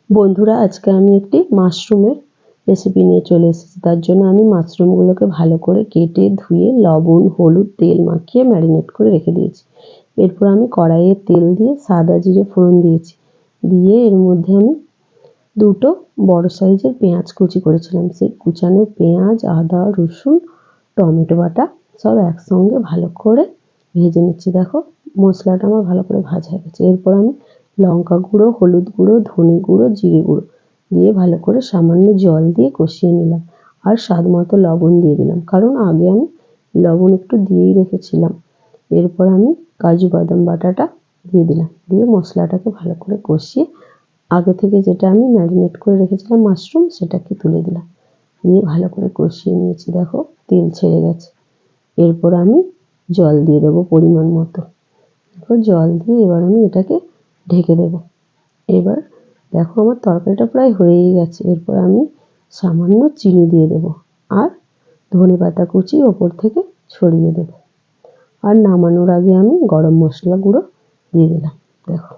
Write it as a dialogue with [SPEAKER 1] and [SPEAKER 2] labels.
[SPEAKER 1] বন্ধুরা, আজকে আমি একটি মাশরুমের রেসিপি নিয়ে চলে এসেছি। তার জন্য আমি মাশরুমগুলোকে ভালো করে কেটে ধুয়ে লবণ, হলুদ, তেল মাখিয়ে ম্যারিনেট করে রেখে দিয়েছি। এরপর আমি কড়াইয়ে তেল দিয়ে সাদা জিরে ফোড়ন দিয়েছি। দিয়ে এর মধ্যে আমি দুটো বড় সাইজের পেঁয়াজ কুচি করেছিলাম। সেই কুচানো পেঁয়াজ, আদা, রসুন, টমেটো বাটা সব একসঙ্গে ভালো করে ভেজে নিচ্ছি। দেখো মশলাটা আমার ভালো করে ভাজা হয়ে গেছে। এরপর আমি লঙ্কা গুঁড়ো, হলুদ গুঁড়ো, ধনে গুঁড়ো, জিরে গুঁড়ো দিয়ে ভালো করে সামান্য জল দিয়ে কষিয়ে নিলাম। আর স্বাদ মতো লবণ দিয়ে দিলাম, কারণ আগে আমি লবণ একটু দিয়েই রেখেছিলাম। এরপর আমি কাজু বাদাম বাটাটা দিয়ে দিলাম। দিয়ে মশলাটাকে ভালো করে কষিয়ে আগে থেকে যেটা আমি ম্যারিনেট করে রেখেছিলাম মাশরুম, সেটাকে তুলে দিলাম। দিয়ে ভালো করে কষিয়ে নিয়েছি। দেখো তেল ছেড়ে গেছে। এরপর আমি জল দিয়ে দেবো পরিমাণ মতো। দেখো জল দিয়ে এবার আমি এটাকে ঢেকে দেব। এবার দেখো আমার তরকারিটা প্রায় হয়েই গেছে। এরপর আমি সামান্য চিনি দিয়ে দেব আর ধনেপাতা কুচি ওপর থেকে ছড়িয়ে দেব। আর নামানোর আগে আমি গরম মশলা গুঁড়ো দিয়ে দিলাম। দেখো